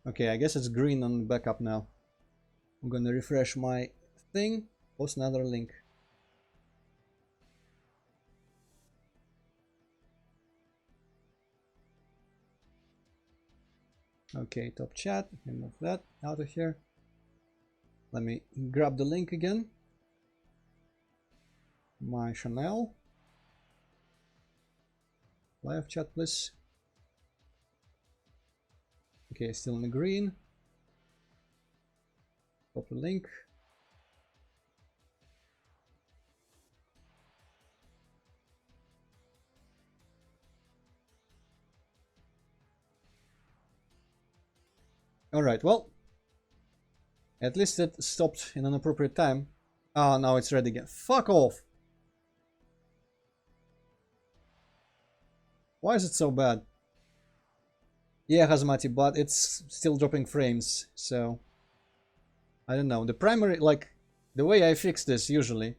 Okay, I guess it's green on the backup now. I'm gonna refresh my thing, post another link. Okay, top chat, remove that out of here. Let me grab the link again. My Chanel. Live chat, please. Okay, still in the green. Copy link. Alright, well, at least it stopped in an appropriate time. Oh, now it's ready again. Fuck off! Why is it so bad? Yeah, Hazmati, but it's still dropping frames, so... I don't know. The primary, like, the way I fix this usually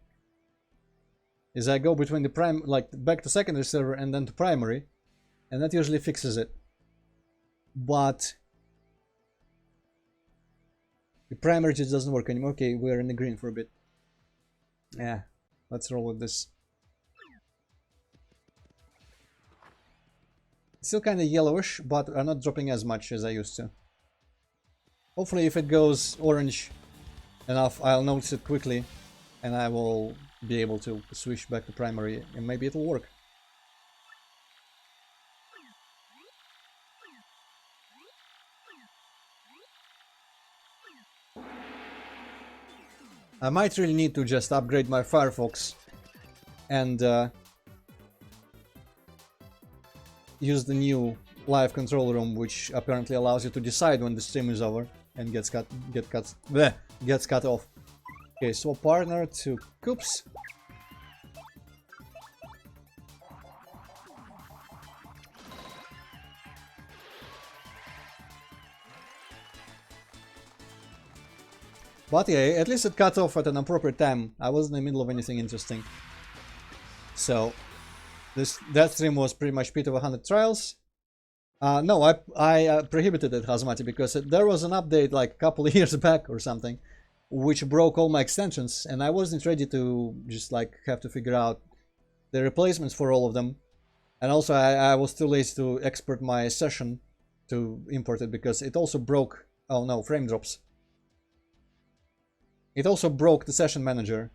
is I go between the like, back to secondary server and then to primary, and that usually fixes it. But the primary just doesn't work anymore. Okay, we're in the green for a bit. Yeah, let's roll with this. Still kind of yellowish, but are not dropping as much as I used to. Hopefully if it goes orange enough, I'll notice it quickly and I will be able to switch back to primary and maybe it'll work. I might really need to just upgrade my Firefox and use the new live control room, which apparently allows you to decide when the stream is over and gets cut off. Okay, swap partner to Coops. But yeah, at least it cut off at an appropriate time. I wasn't in the middle of anything interesting. So that stream was pretty much Pit of 100 Trials. No, I prohibited it, Hazmati, because there was an update like a couple of years back or something, which broke all my extensions, and I wasn't ready to just like have to figure out the replacements for all of them. And also I was too lazy to export my session to import it because it also broke, oh no, frame drops. It also broke the session manager.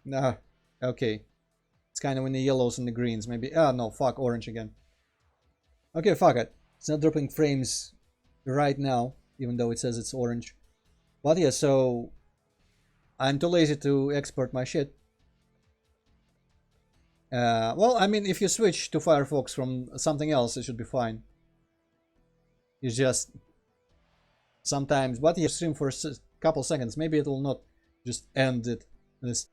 Nah, okay. It's kind of in the yellows and the greens, maybe. Ah, no, fuck, orange again. Okay, fuck it. It's not dropping frames right now, even though it says it's orange. But yeah, so I'm too lazy to export my shit. Well, I mean, if you switch to Firefox from something else, it should be fine. It's just sometimes, but you stream for a couple seconds, maybe it will not just end it. This.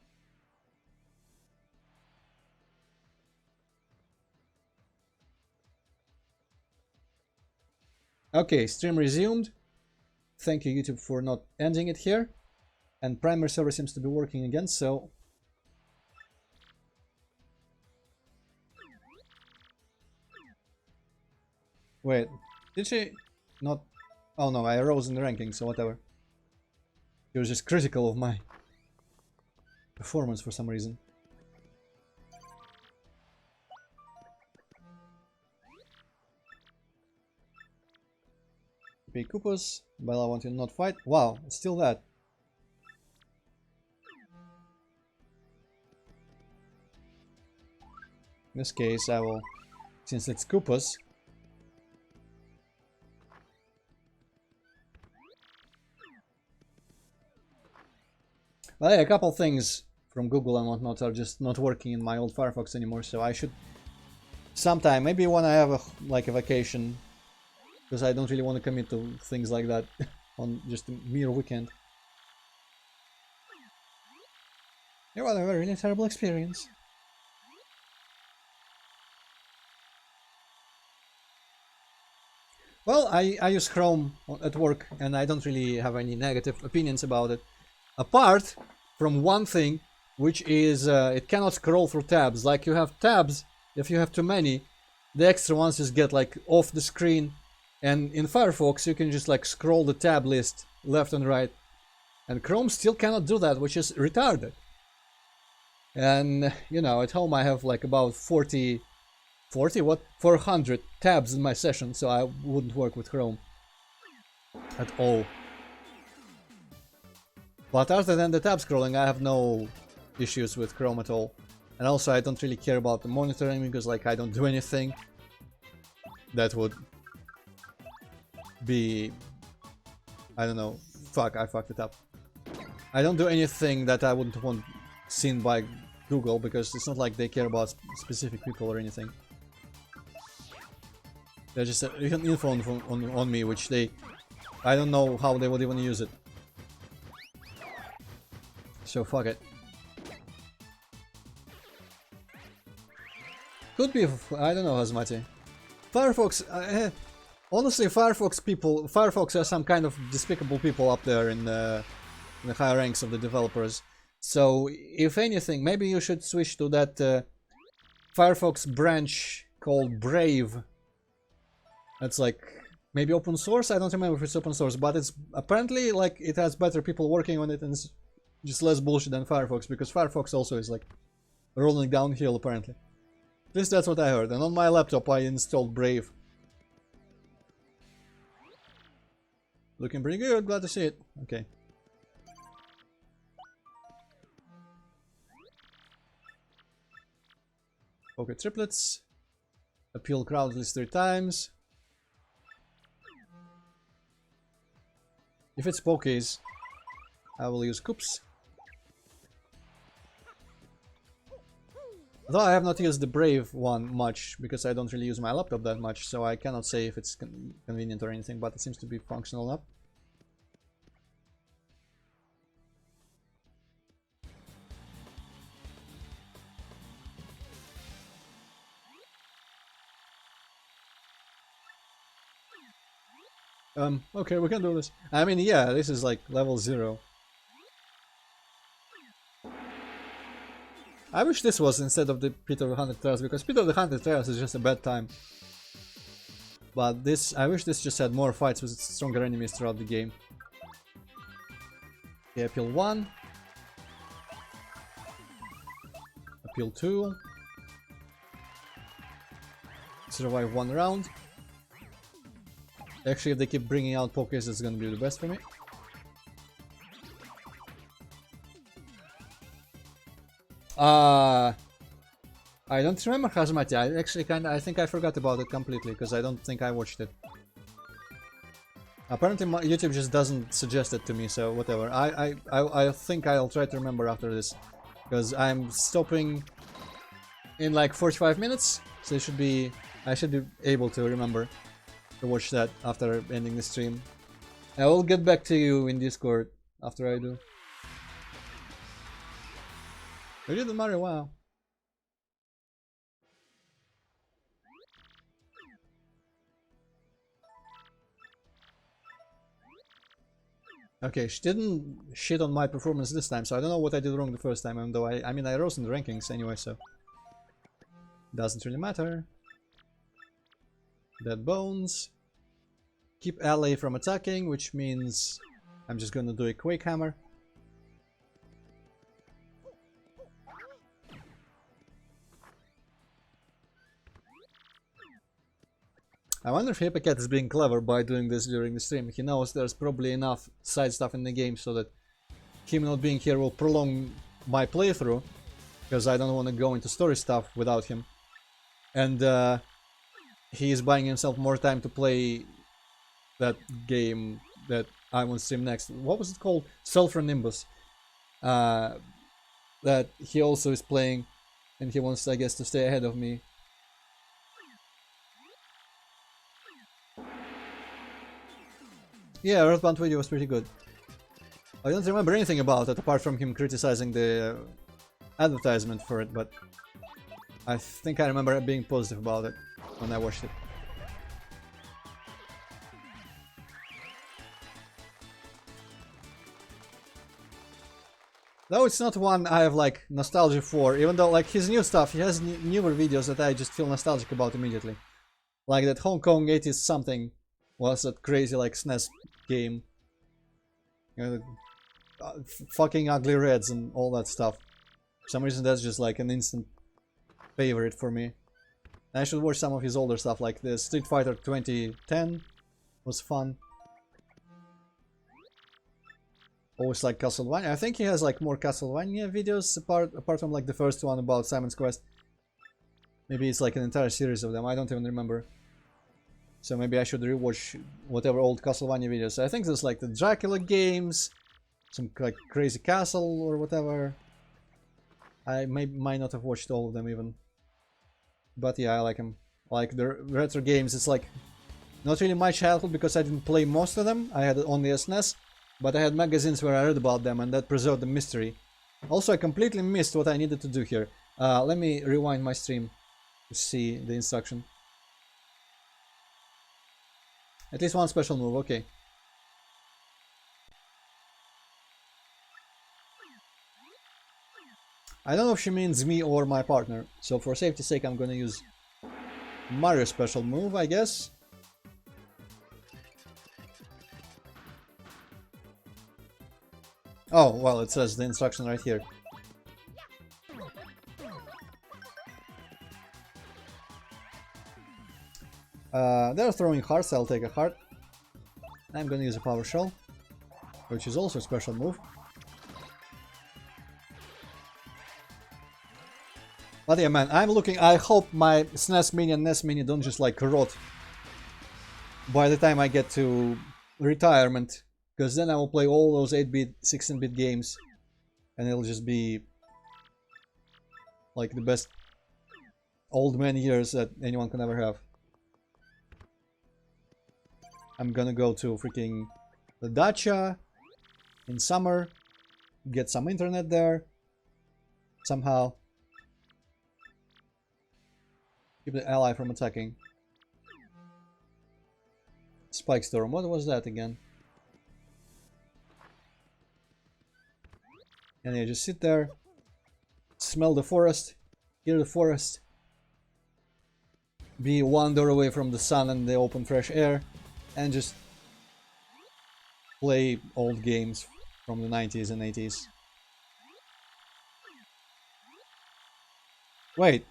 Okay, stream resumed. Thank you, YouTube, for not ending it here. And primary server seems to be working again, so... Wait, did she not... Oh no, I rose in the ranking, so whatever. She was just critical of my performance for some reason. Pay Koopas, but I want you to not fight. Wow, it's still that. In this case, I will, since it's Koopas. Well, yeah, a couple things from Google and whatnot are just not working in my old Firefox anymore, so I should sometime, maybe when I have a vacation, because I don't really want to commit to things like that on just a mere weekend. It was a really terrible experience. Well, I use Chrome at work, and I don't really have any negative opinions about it. Apart from one thing, which is it cannot scroll through tabs. Like, you have tabs, if you have too many, the extra ones just get like off the screen. And in Firefox, you can just like scroll the tab list left and right. And Chrome still cannot do that, which is retarded. And, you know, at home I have like about 400 tabs in my session, so I wouldn't work with Chrome at all. But other than the tab scrolling, I have no issues with Chrome at all. And also I don't really care about the monitoring, because like I don't do anything that would be, I don't know, fuck, I fucked it up. I don't do anything that I wouldn't want seen by Google, because it's not like they care about specific people or anything. They're just an info on me, which they, I don't know how they would even use it. So fuck it. Could be, I don't know, Hazmati. Firefox, honestly, Firefox are some kind of despicable people up there in the higher ranks of the developers. So, if anything, maybe you should switch to that Firefox branch called Brave. That's like, maybe open source? I don't remember if it's open source, but it's apparently like it has better people working on it, and it's just less bullshit than Firefox, because Firefox also is like rolling downhill apparently. At least that's what I heard, and on my laptop I installed Brave. Looking pretty good, glad to see it. Okay. Okay, triplets. Appeal crowd at least 3 times. If it's pokies, I will use coops. Though I have not used the Brave one much, because I don't really use my laptop that much, so I cannot say if it's convenient or anything, but it seems to be functional enough. Okay, we can do this. I mean, yeah, this is like level 0. I wish this was instead of the Pit of the 100 Trials, because Pit of the 100 Trials is just a bad time. But this, I wish this just had more fights with stronger enemies throughout the game. Okay, appeal 1. Appeal 2. Survive 1 round. Actually, if they keep bringing out pokés, it's gonna be the best for me. I don't remember Hazmati. I actually I think I forgot about it completely, because I don't think I watched it. Apparently my YouTube just doesn't suggest it to me, so whatever. I think I'll try to remember after this, because I'm stopping in like 45 minutes, so I should be able to remember to watch that after ending the stream. I will get back to you in Discord after I do. We did the Mario, wow. Okay, she didn't shit on my performance this time, so I don't know what I did wrong the first time, even though I mean I rose in the rankings anyway, so doesn't really matter. Dead bones. Keep ally from attacking, which means I'm just gonna do a Quake Hammer. I wonder if Hypocat is being clever by doing this during the stream. He knows there's probably enough side stuff in the game so that him not being here will prolong my playthrough, because I don't want to go into story stuff without him. And he is buying himself more time to play that game that I want to stream next. What was it called? Sulfur Nimbus. That he also is playing, and he wants, I guess, to stay ahead of me. Yeah, Earthbound video was pretty good. I don't remember anything about it apart from him criticizing the advertisement for it, but I think I remember being positive about it when I watched it. Though it's not one I have like nostalgia for, even though like his new stuff, he has newer videos that I just feel nostalgic about immediately. Like that Hong Kong 80s something was that crazy like SNES game. Fucking ugly reds and all that stuff. For some reason that's just like an instant favorite for me. I should watch some of his older stuff, like the Street Fighter 2010 was fun. Always like Castlevania. I think he has like more Castlevania videos apart from like the first one about Simon's Quest. Maybe it's like an entire series of them, I don't even remember. So maybe I should rewatch whatever old Castlevania videos. I think there's like the Dracula games, some like Crazy Castle or whatever. I might not have watched all of them even. But yeah, I like them. Like the retro games, it's like not really my childhood because I didn't play most of them. I had only a SNES, but I had magazines where I read about them and that preserved the mystery. Also, I completely missed what I needed to do here. Let me rewind my stream to see the instruction. At least one special move, okay. I don't know if she means me or my partner, so for safety's sake I'm gonna use Mario's special move, I guess. Oh, well, it says the instruction right here. They're throwing hearts, I'll take a heart. I'm gonna use a power shell, which is also a special move. But yeah, man, I'm looking. I hope my SNES Mini and NES Mini don't just like rot by the time I get to retirement, because then I will play all those 8-bit, 16-bit games, and it'll just be like the best old man years that anyone can ever have. I'm gonna go to freaking the dacha in summer, get some internet there somehow. Keep the ally from attacking. Spike Storm, what was that again? And yeah, just sit there, smell the forest, hear the forest, be one door away from the sun and the open fresh air, and just play old games from the 90s and 80s. Wait.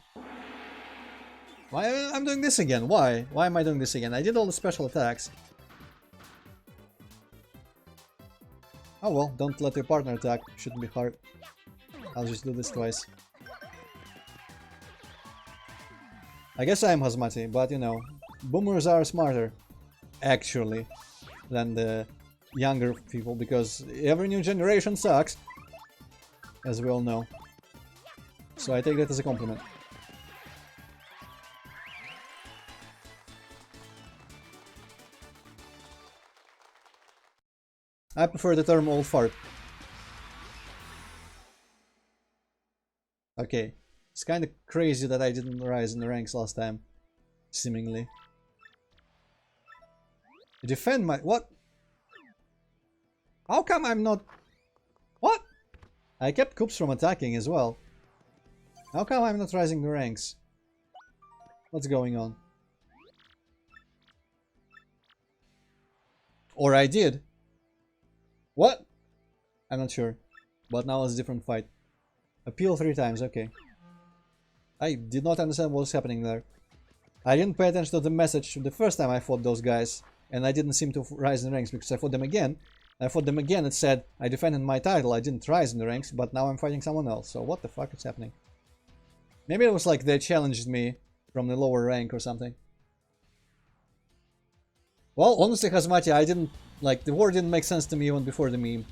Why I'm doing this again? Why? Why am I doing this again? I did all the special attacks. Oh well, don't let your partner attack. Shouldn't be hard. I'll just do this twice. I guess I am Hazmati, but you know, boomers are smarter, actually, than the younger people, because every new generation sucks, as we all know. So I take that as a compliment. I prefer the term old fart. Okay. It's kind of crazy that I didn't rise in the ranks last time. Seemingly. Defend my... What? How come I'm not... What? I kept Koops from attacking as well. How come I'm not rising the ranks? What's going on? Or I did. What? I'm not sure. But now it's a different fight. Appeal 3 times, okay. I did not understand what was happening there. I didn't pay attention to the message the first time I fought those guys. And I didn't seem to rise in ranks because I fought them again. I fought them again, it said I defended my title, I didn't rise in the ranks, but now I'm fighting someone else. So what the fuck is happening? Maybe it was like they challenged me from the lower rank or something. Well, honestly, Hazmati, I didn't... Like, the war didn't make sense to me even before the meme.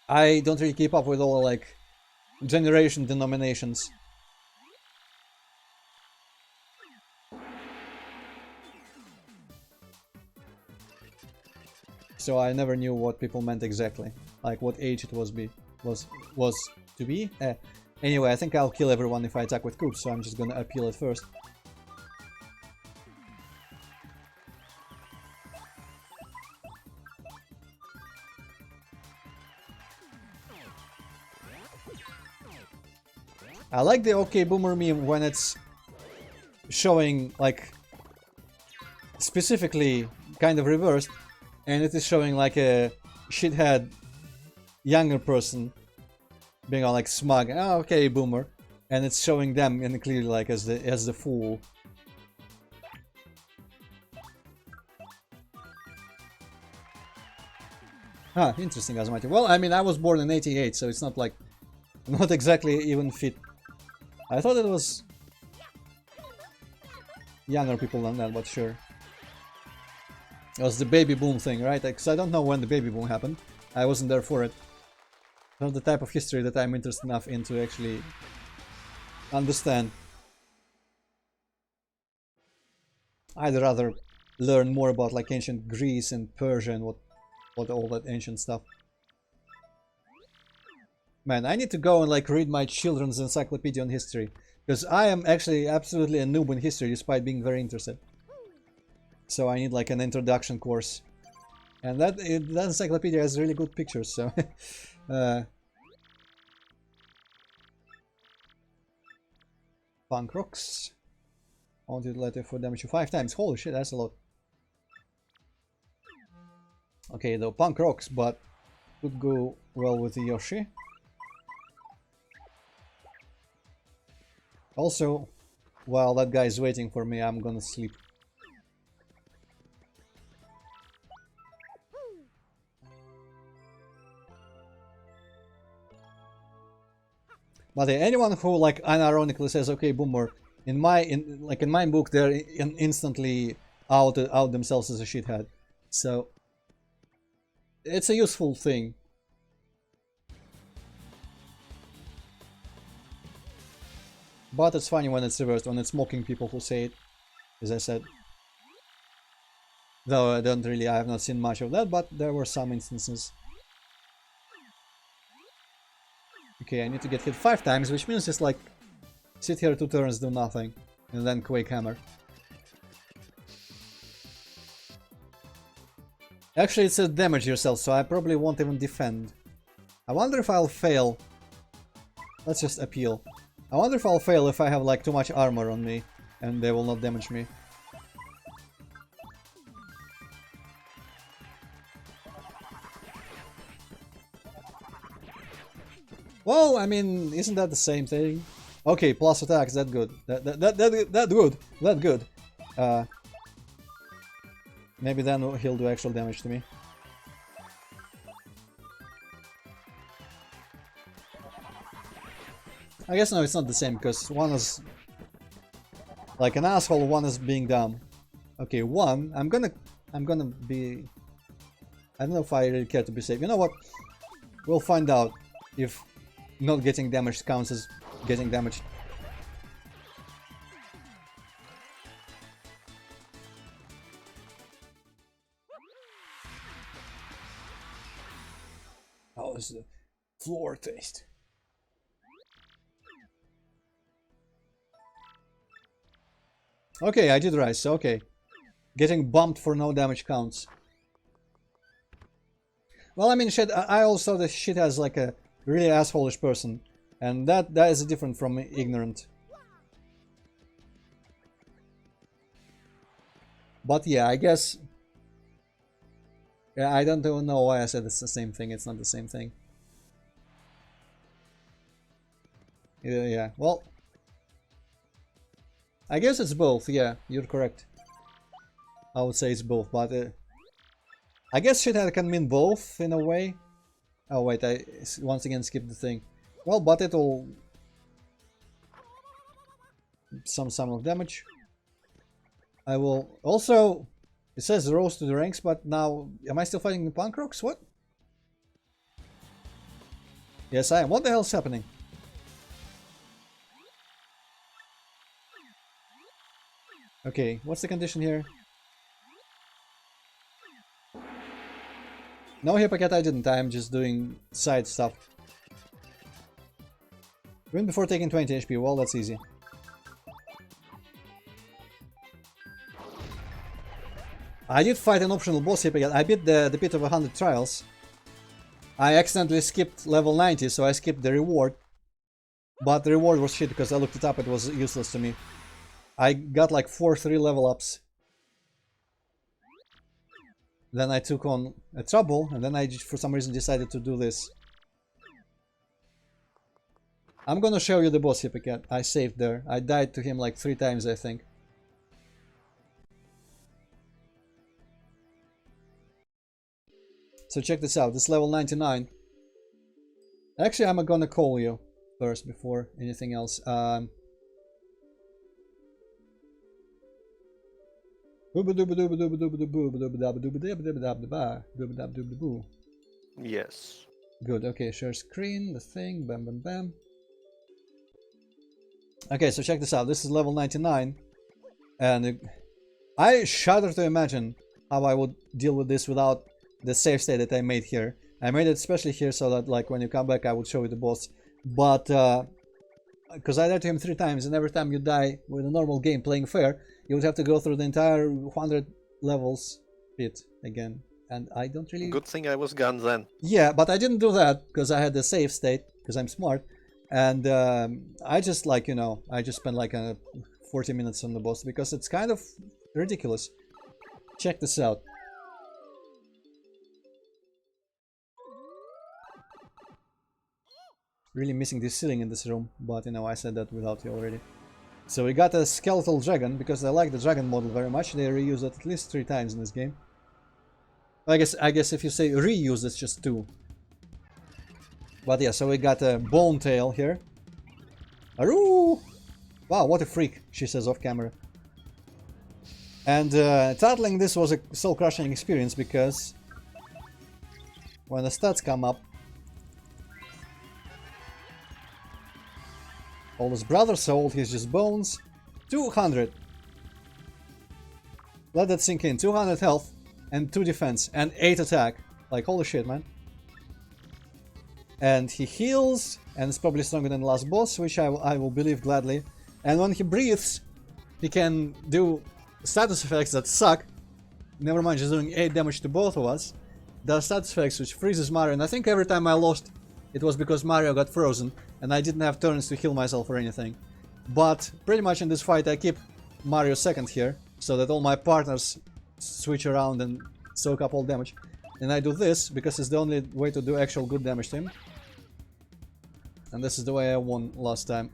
I don't really keep up with all, like, generation denominations. So I never knew what people meant exactly. Like, what age it was to be. Anyway, I think I'll kill everyone if I attack with Koops, so I'm just gonna appeal it first. I like the OK Boomer meme when it's showing, like, specifically kind of reversed, and it is showing like a shithead younger person being all like smug, oh, okay, Boomer, and it's showing them and clearly like as the fool. Ah, interesting, Asmati. Well, I mean, I was born in '88, so it's not like not exactly even fit. I thought it was younger people than that, but sure. It was the baby boom thing, right? Because I don't know when the baby boom happened. I wasn't there for it. Not the type of history that I'm interested enough in to actually understand. I'd rather learn more about like ancient Greece and Persia and what all that ancient stuff. Man, I need to go and like read my children's encyclopedia on history, because I am actually absolutely a noob in history despite being very interested. So I need like an introduction course, and that encyclopedia has really good pictures. So punk rocks. Haunted letter for damage to 5 times. Holy shit, that's a lot. Okay, though punk rocks, but would go well with the Yoshi. Also, while that guy is waiting for me, I'm gonna sleep. But anyone who like unironically says, "Okay, Boomer," in my book, they're instantly out themselves as a shithead. So it's a useful thing. But it's funny when it's reversed, when it's mocking people who say it, as I said. Though I have not seen much of that, but there were some instances. Okay, I need to get hit 5 times, which means just like sit here 2 turns, do nothing, and then Quake Hammer. Actually, it says damage yourself, so I probably won't even defend. I wonder if I'll fail. Let's just appeal. I wonder if I'll fail if I have like too much armor on me and they will not damage me. Well, I mean, isn't that the same thing? Okay, plus attacks, that good. That good. Maybe then he'll do actual damage to me. I guess no, it's not the same, because one is like an asshole, one is being dumb. Okay, one, I'm gonna be... I don't know if I really care to be safe. You know what? We'll find out if not getting damaged counts as getting damaged. Oh, this is a floor taste. Okay, I did rise, so okay. Getting bumped for no damage counts. Well, I mean, shit, I also the shit has like a really assholish person, and that is different from ignorant. But yeah, I guess... Yeah, I don't even know why I said it's the same thing. It's not the same thing. Yeah, well... I guess it's both, yeah, you're correct. I would say it's both, but... I guess shithead can mean both, in a way. Oh wait, I once again skipped the thing. Well, but it'll... some sum of damage. I will... Also... It says rose to the ranks, but now... Am I still fighting the punk rocks? What? Yes, I am. What the hell's happening? Okay, what's the condition here? No Hippocat, I didn't. I'm just doing side stuff. Win before taking 20 HP. Well, that's easy. I did fight an optional boss Hippocat. I beat the Pit of 100 Trials. I accidentally skipped level 90, so I skipped the reward. But the reward was shit because I looked it up, it was useless to me. I got like 4 3 level ups. Then I took on a trouble, and then I for some reason decided to do this. I'm gonna show you the boss Hippie. I saved there. I died to him like 3 times, I think. So check this out. This is level 99. Actually, I'm gonna call you first before anything else. Yes. Good. Okay, share screen. The thing. Bam, bam, bam. Okay, so check this out. This is level 99, and I shudder to imagine how I would deal with this without the save state that I made here. I made it especially here so that like when you come back I would show you the boss. But because I died to him 3 times, and every time you die with a normal game playing fair, you would have to go through the entire 100 levels bit again. And I don't really... Good thing I was gone then. Yeah, but I didn't do that because I had the save state, because I'm smart. And I just like, you know, I just spent like 40 minutes on the boss because it's kind of ridiculous. Check this out. Really missing this ceiling in this room, but you know, I said that without you already. So we got a skeletal dragon, because I like the dragon model very much. They reuse it at least 3 times in this game. I guess if you say reuse, it's just 2. But yeah, so we got a bone tail here. Aroo! Wow, what a freak, she says off camera. And tattling this was a soul-crushing experience, because when the stats come up, all his brother sold, he's just bones. 200. Let that sink in. 200 health and 2 defense and 8 attack. Like, holy shit, man. And he heals, and it's probably stronger than the last boss, which I will believe gladly. And when he breathes, he can do status effects that suck. Never mind, just doing 8 damage to both of us. Does status effects which freezes Mario, and I think every time I lost, it was because Mario got frozen, and I didn't have turns to heal myself or anything. But pretty much in this fight I keep Mario second here, so that all my partners switch around and soak up all damage. And I do this because it's the only way to do actual good damage to him. And this is the way I won last time.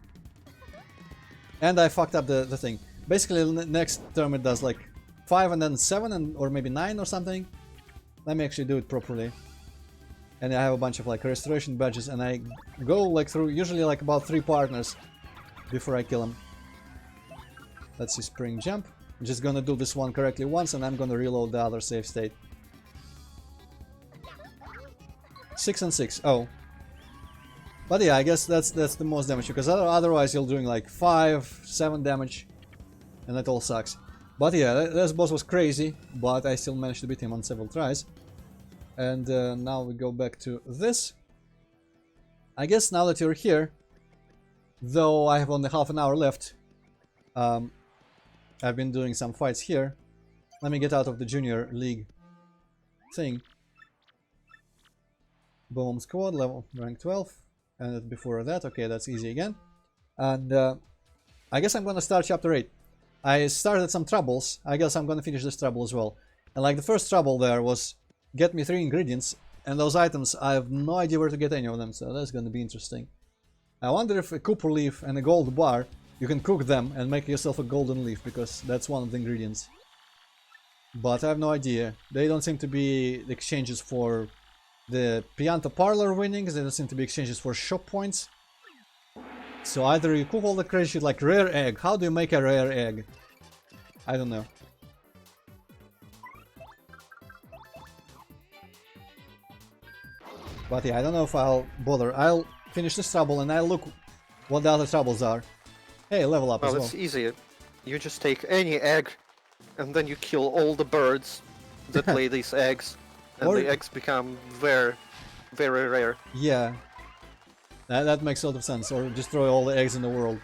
And I fucked up the thing. Basically, next term it does like 5 and then 7 and or maybe 9 or something. Let me actually do it properly. And I have a bunch of like restoration badges, and I go like through usually like about 3 partners before I kill him. Let's see, spring jump. I'm just gonna do this one correctly once, and I'm gonna reload the other save state. 6 and 6. Oh. But yeah, I guess that's the most damage, because otherwise you're doing like 5, 7 damage, and that all sucks. But yeah, this boss was crazy, but I still managed to beat him on several tries. And now we go back to this. I guess now that you're here, though I have only half an hour left, I've been doing some fights here. Let me get out of the junior league thing. Boom squad, level rank 12. And before that, okay, that's easy again. And I guess I'm gonna start chapter 8. I started some troubles. I guess I'm gonna finish this trouble as well. And like the first trouble there was get me 3 ingredients, and those items I have no idea where to get any of them, so that's gonna be interesting. I wonder if a copper leaf and a gold bar, you can cook them and make yourself a golden leaf, because that's one of the ingredients. But I have no idea. They don't seem to be exchanges for the Pianta Parlor winnings, they don't seem to be exchanges for shop points. So either you cook all the crazy shit like rare egg. How do you make a rare egg? I don't know. But yeah, I don't know if I'll bother. I'll finish this trouble and I'll look what the other troubles are. Hey, level up as well. Well, it's easy. You just take any egg, and then you kill all the birds that lay these eggs, and the eggs become very, very rare. Yeah. That makes a lot of sense. Or destroy all the eggs in the world.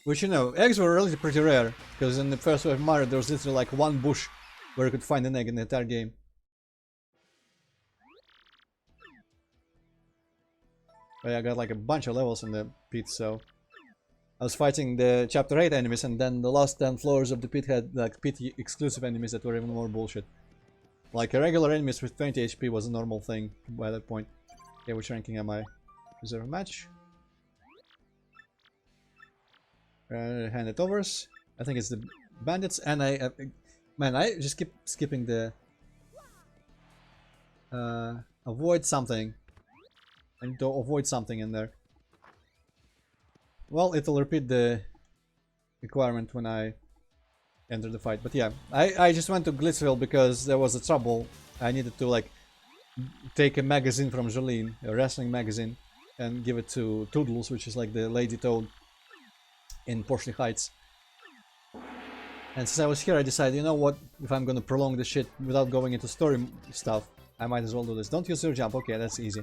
Which, you know, eggs were really pretty rare, because in the first wave of Mario there was literally like 1 bush where you could find an egg in the entire game. I got like a bunch of levels in the pit, so I was fighting the chapter 8 enemies, and then the last 10 floors of the pit had like pit exclusive enemies that were even more bullshit. Like a regular enemies with 20 HP was a normal thing by that point. Okay, which ranking am I? Is there a match? Hand it overs. I think it's the bandits, and man, I just keep skipping the avoid something. I need to avoid something in there. Well, it'll repeat the requirement when I enter the fight. But yeah, I just went to Glitzville because there was a trouble. I needed to like take a magazine from Jolene, a wrestling magazine, and give it to Toodles, which is like the Lady Toad in Porcelain Heights. And since I was here, I decided, you know what, if I'm gonna prolong the shit without going into story stuff, I might as well do this. Don't use your jump. Okay, that's easy.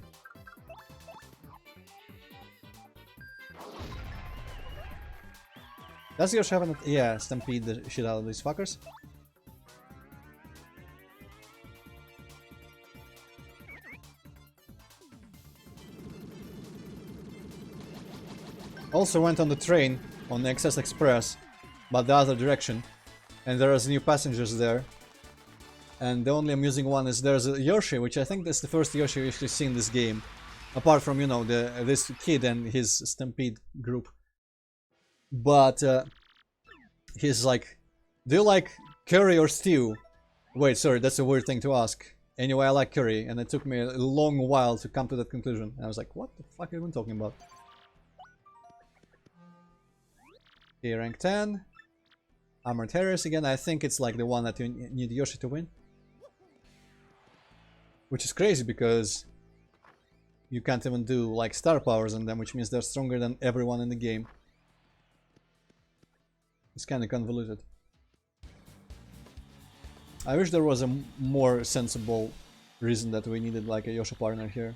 Does Yoshi have an... yeah, stampede the shit out of these fuckers. Also went on the train, on the Excess Express, but the other direction. And there is new passengers there. And the only amusing one is there's a Yoshi, which I think that's the first Yoshi we actually see in this game. Apart from, you know, this kid and his stampede group. But he's like, do you like curry or stew? Wait, sorry, that's a weird thing to ask. Anyway, I like curry, and it took me a long while to come to that conclusion. And I was like, what the fuck are you even talking about? Okay, rank 10. Armored Harriers again. I think it's like the one that you need Yoshi to win. Which is crazy because you can't even do like star powers on them, which means they're stronger than everyone in the game. It's kind of convoluted. I wish there was a more sensible reason that we needed like a Yoshi partner here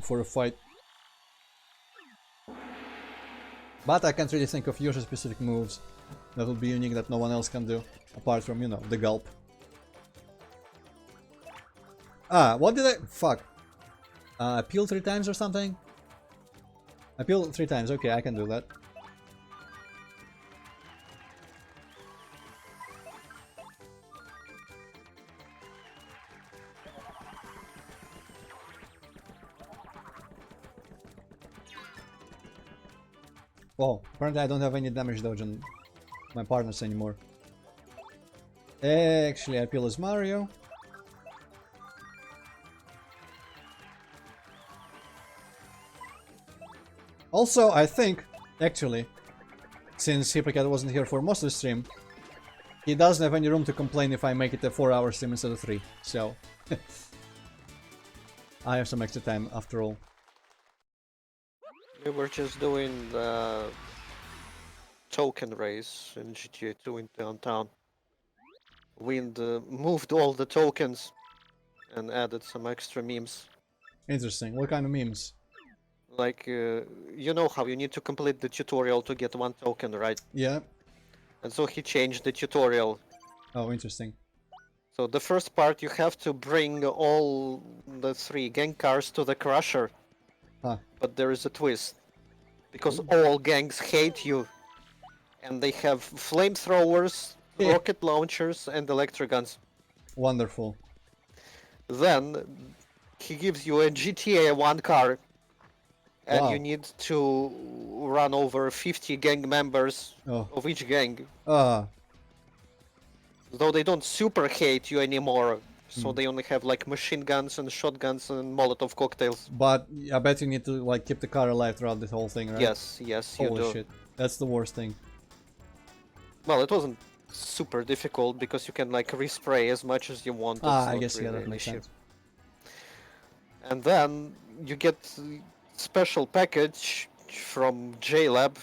for a fight. But I can't really think of Yoshi specific moves that would be unique that no one else can do, apart from, you know, the gulp. Ah, what did I... fuck. Appeal 3 times or something? Appeal 3 times, okay, I can do that. Oh, apparently I don't have any damage dodge on my partners anymore. Actually, I appeal as Mario. Also, I think, actually, since Hypercat wasn't here for most of the stream, he doesn't have any room to complain if I make it a 4-hour stream instead of 3, so... I have some extra time after all. We were just doing the token race in GTA 2 in downtown. We moved all the tokens and added some extra memes. Interesting. What kind of memes? Like, you know how you need to complete the tutorial to get 1 token, right? Yeah. And so he changed the tutorial. Oh, interesting. So the first part you have to bring all the 3 gang cars to the crusher. Huh. But there is a twist. Because all gangs hate you. And they have flamethrowers, rocket launchers, and electric guns. Wonderful. Then he gives you a GTA 1 car. And Wow. you need to run over 50 gang members of each gang. Though they don't super hate you anymore. So they only have like machine guns and shotguns and Molotov cocktails. But I bet you need to like keep the car alive throughout this whole thing, right? Yes, yes, you do. Holy shit. That's the worst thing. Well, it wasn't super difficult because you can like respray as much as you want. I guess yeah, that makes sense. And then you get special package from JLab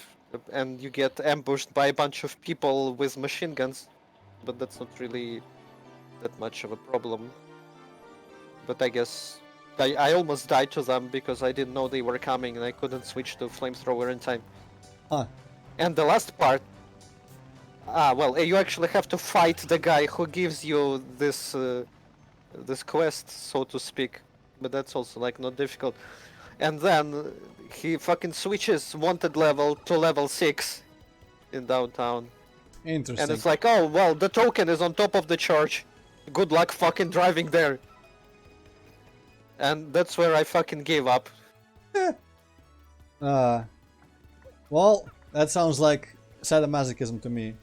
and you get ambushed by a bunch of people with machine guns. But that's not really that much of a problem. But I guess I almost died to them because I didn't know they were coming and I couldn't switch to flamethrower in time. Huh. And the last part, well, you actually have to fight the guy who gives you this this quest, so to speak. but that's also like not difficult. And then he fucking switches wanted level to level 6 in downtown. And Interesting. it's like, oh, well, the token is on top of the church. Good luck fucking driving there. And that's where I fucking gave up. Well, that sounds like sadomasochism to me.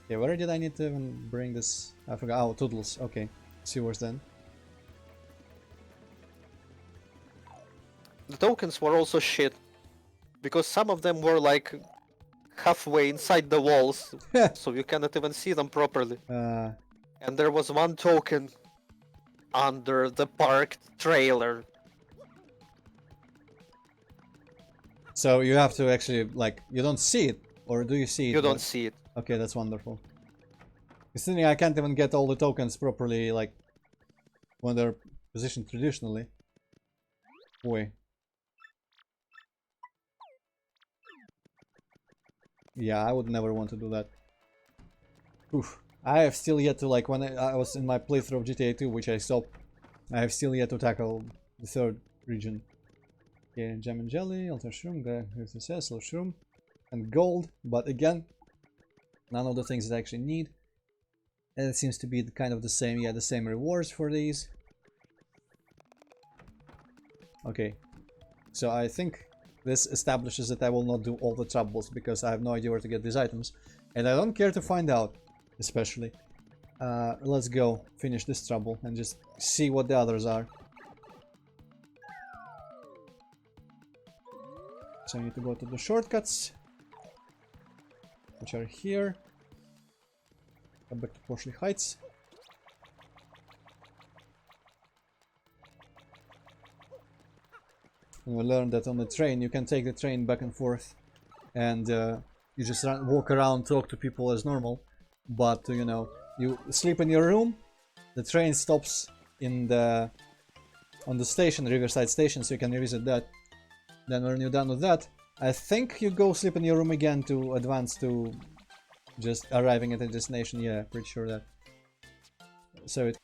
Okay, where did I need to even bring this? I forgot. Oh, Toodles. Okay, sewers then. The tokens were also shit. Because some of them were like halfway inside the walls. So you cannot even see them properly. And there was one token under the parked trailer. So you have to actually, like, you don't see it, or do you see it? You don't see it. Okay, that's wonderful. Considering I can't even get all the tokens properly, like, when they're positioned traditionally. Boy. Yeah, I would never want to do that. Oof. I have still yet to, like, when I was in my playthrough of GTA 2, which I stopped, I have still yet to tackle the third region. Okay, gem and jelly, altar shroom, here's the says, shroom, and gold, but again, none of the things that I actually need. And it seems to be kind of the same, yeah, the same rewards for these. Okay, so I think this establishes that I will not do all the troubles because I have no idea where to get these items. And I don't care to find out, especially. Let's go finish this trouble and just see what the others are. So I need to go to the shortcuts, which are here. Come back to Porsley Heights. And we learned that on the train you can take the train back and forth, and you just walk around, talk to people as normal. But you know, you sleep in your room. The train stops in on the station, Riverside Station, so you can revisit that. Then when you're done with that, I think you go sleep in your room again to advance to just arriving at a destination. Yeah, pretty sure that. So it